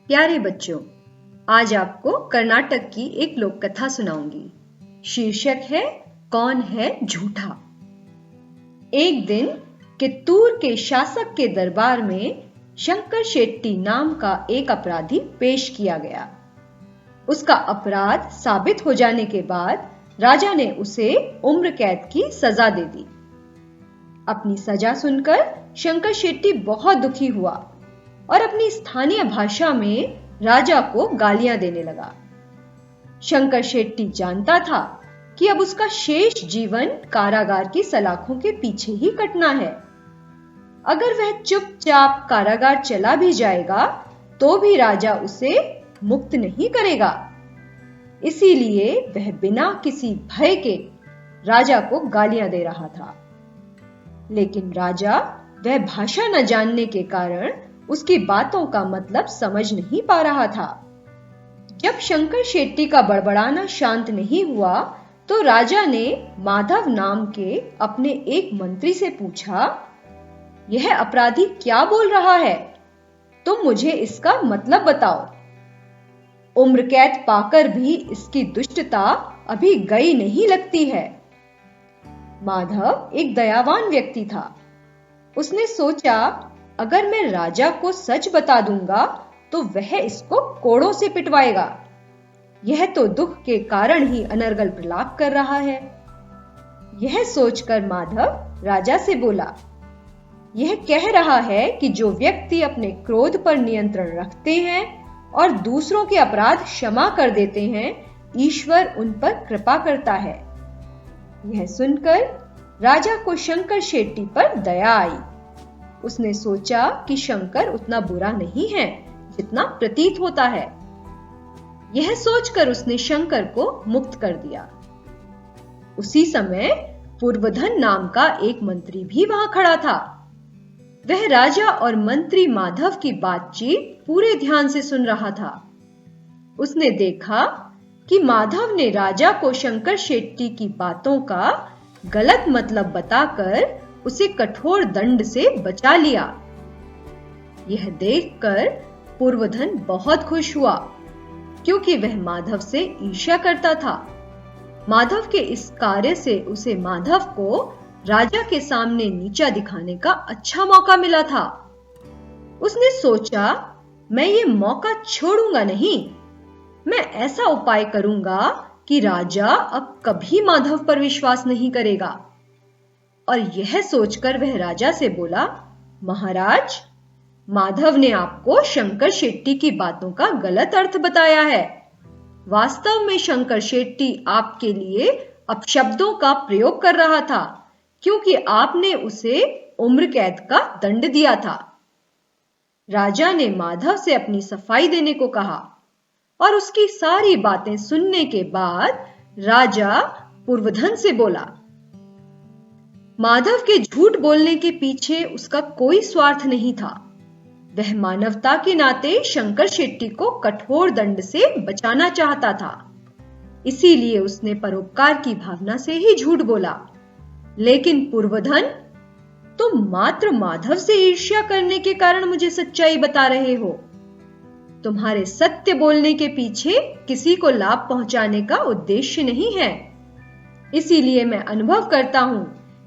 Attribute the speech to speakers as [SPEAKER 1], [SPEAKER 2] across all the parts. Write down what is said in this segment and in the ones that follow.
[SPEAKER 1] प्यारे बच्चों, आज आपको कर्नाटक की एक लोक कथा सुनाऊंगी। शीर्षक है कौन है झूठा। एक दिन कित्तूर के शासक के दरबार में शंकर शेट्टी नाम का एक अपराधी पेश किया गया। उसका अपराध साबित हो जाने के बाद राजा ने उसे उम्र कैद की सजा दे दी। अपनी सजा सुनकर शंकर शेट्टी बहुत दुखी हुआ और अपनी स्थानीय भाषा में राजा को गालियां देने लगा। शंकर शेट्टी जानता था कि अब उसका शेष जीवन कारागार की सलाखों के पीछे ही कटना है। अगर वह चुपचाप कारागार चला भी जाएगा तो भी राजा उसे मुक्त नहीं करेगा। इसीलिए वह बिना किसी भय के राजा को गालियां दे रहा था। लेकिन राजा वह भाषा न जानने के कारण उसकी बातों का मतलब समझ नहीं पा रहा था। जब शंकर शेट्टी का बड़बड़ाना शांत नहीं हुआ तो राजा ने माधव नाम के अपने एक मंत्री से पूछा, यह अपराधी क्या बोल रहा है? तुम मुझे इसका मतलब बताओ। उम्र कैद पाकर भी इसकी दुष्टता अभी गई नहीं लगती है। माधव एक दयावान व्यक्ति था। उसने सोचा, अगर मैं राजा को सच बता दूंगा तो वह इसको कोड़ों से पिटवाएगा। यह तो दुख के कारण ही अनर्गल प्रलाप कर रहा है। यह सोचकर माधव राजा से बोला, यह कह रहा है कि जो व्यक्ति अपने क्रोध पर नियंत्रण रखते हैं और दूसरों के अपराध क्षमा कर देते हैं, ईश्वर उन पर कृपा करता है। यह सुनकर राजा को शंकर शेट्टी पर दया आई। उसने सोचा कि शंकर उतना बुरा नहीं है जितना प्रतीत होता है। यह सोचकर उसने शंकर को मुक्त कर दिया। उसी समय पूर्वधन नाम का एक मंत्री भी वहां खड़ा था। वह राजा और मंत्री माधव की बातचीत पूरे ध्यान से सुन रहा था। उसने देखा कि माधव ने राजा को शंकर शेट्टी की बातों का गलत मतलब बताकर उसे कठोर दंड से बचा लिया। यह देखकर पूर्वधन बहुत खुश हुआ, क्योंकि वह माधव से ईर्ष्या करता था। माधव के इस कार्य से उसे माधव को राजा के सामने नीचा दिखाने का अच्छा मौका मिला था। उसने सोचा, मैं ये मौका छोड़ूंगा नहीं। मैं ऐसा उपाय करूंगा कि राजा अब कभी माधव पर विश्वास नहीं करेगा। और यह सोचकर वह राजा से बोला, महाराज, माधव ने आपको शंकर शेट्टी की बातों का गलत अर्थ बताया है। वास्तव में शंकर शेट्टी आपके लिए अपशब्दों का प्रयोग कर रहा था, क्योंकि आपने उसे उम्र कैद का दंड दिया था। राजा ने माधव से अपनी सफाई देने को कहा और उसकी सारी बातें सुनने के बाद राजा पूर्वधन से बोला, माधव के झूठ बोलने के पीछे उसका कोई स्वार्थ नहीं था। वह मानवता के नाते शंकर शेट्टी को कठोर दंड से बचाना चाहता था। इसीलिए उसने परोपकार की भावना से ही झूठ बोला। लेकिन पूर्वधन, तुम मात्र माधव से ईर्ष्या करने के कारण मुझे सच्चाई बता रहे हो। तुम्हारे सत्य बोलने के पीछे किसी को लाभ पहुंचाने का उद्देश्य नहीं है। इसीलिए मैं अनुभव करता हूं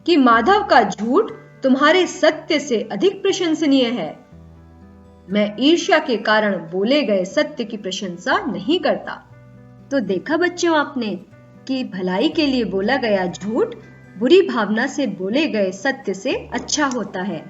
[SPEAKER 1] कि माधव का झूठ तुम्हारे सत्य से अधिक प्रशंसनीय है। मैं ईर्ष्या के कारण बोले गए सत्य की प्रशंसा नहीं करता। तो देखा बच्चों आपने कि भलाई के लिए बोला गया झूठ बुरी भावना से बोले गए सत्य से अच्छा होता है।